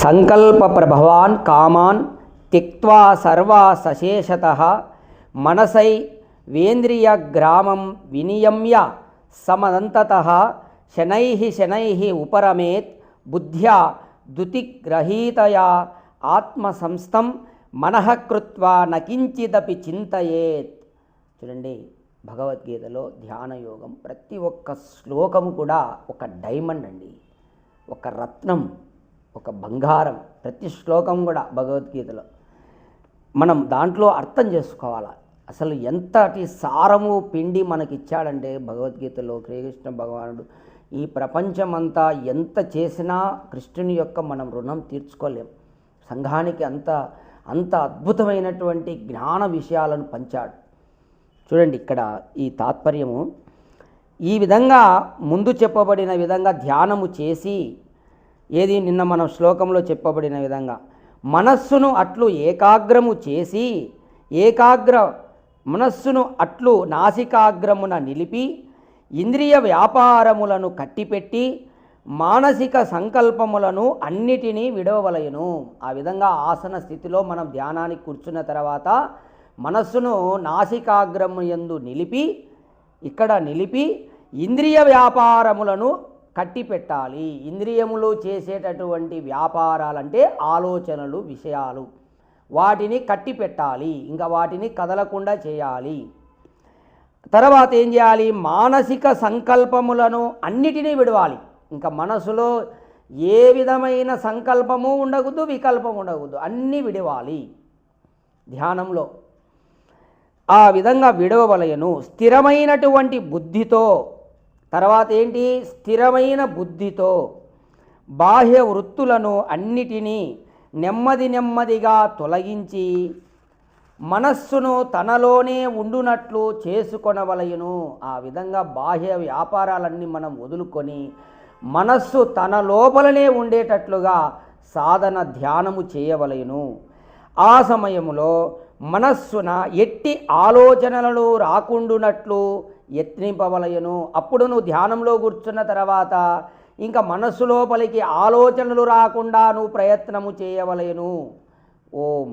సంకల్ప ప్రభవాన్ కామాన్ త్యక్త్వా సర్వా సశేషతః మనసై వేంద్రియ గ్రామం వినియమ్య సమనంతతః శనైః శనైః ఉపరమేత్ బుద్ధ్యా దుతిగ్రహీతయా ఆత్మసంస్థం మనః కృత్వా నకించిదపి చింతయేత్. చూడండి, భగవద్గీతలో ధ్యాన యోగం ప్రతి ఒక్క శ్లోకము కూడా ఒక డైమండ్ అండి, ఒక రత్నం, ఒక బంగారం. ప్రతి శ్లోకం కూడా భగవద్గీతలో మనం దాంట్లో అర్థం చేసుకోవాలి. అసలు ఎంతటి సారము పిండి మనకిచ్చాడంటే భగవద్గీతలో శ్రీకృష్ణ భగవానుడు ఈ ప్రపంచమంతా ఎంత చేసినా కృష్ణుని యొక్క మనం రుణం తీర్చుకోలేం. సంఘానికి అంత అద్భుతమైనటువంటి జ్ఞాన విషయాలను పంచాడు. చూడండి, ఇక్కడ ఈ తాత్పర్యము ఈ విధంగా ముందు చెప్పబడిన విధంగా ధ్యానము చేసి, ఏది నిన్న మనం శ్లోకంలో చెప్పబడిన విధంగా మనస్సును అట్లు ఏకాగ్రము చేసి, మనస్సును అట్లు నాసికాగ్రమున నిలిపి, ఇంద్రియ వ్యాపారములను కట్టిపెట్టి, మానసిక సంకల్పములను అన్నిటినీ విడవవలయును. ఆ విధంగా ఆసన స్థితిలో మనం ధ్యానానికి కూర్చున్న తర్వాత మనస్సును నాసికాగ్రము యందు నిలిపి, ఇక్కడ నిలిపి ఇంద్రియ వ్యాపారములను కట్టిపెట్టాలి. ఇంద్రియములు చేసేటటువంటి వ్యాపారాలంటే ఆలోచనలు, విషయాలు, వాటిని కట్టిపెట్టాలి, ఇంకా వాటిని కదలకుండా చేయాలి. తర్వాత ఏం చేయాలి? మానసిక సంకల్పములను అన్నిటినీ విడవాలి. ఇంకా మనసులో ఏ విధమైన సంకల్పము ఉండకూడదు, వికల్పం ఉండకూడదు, అన్నీ విడవాలి ధ్యానంలో. ఆ విధంగా విడవవలయను స్థిరమైనటువంటి బుద్ధితో. తర్వాత ఏంటి? స్థిరమైన బుద్ధితో బాహ్య వృత్తులను అన్నిటినీ నెమ్మదిగా తొలగించి మనస్సును తనలోనే ఉండునట్లు చేసుకొనవలయును. ఆ విధంగా బాహ్య వ్యాపారాలన్నీ మనం వదులుకొని మనస్సు తన లోపలనే ఉండేటట్లుగా సాధన ధ్యానము చేయవలయును. ఆ సమయములో మనస్సున ఎట్టి ఆలోచనలను రాకుండునట్లు యత్నింపవలయును. అప్పుడు నువ్వు ధ్యానంలో కూర్చున్న తర్వాత ఇంకా మనస్సు లోపలికి ఆలోచనలు రాకుండా నువ్వు ప్రయత్నము చేయవలయును. ఓం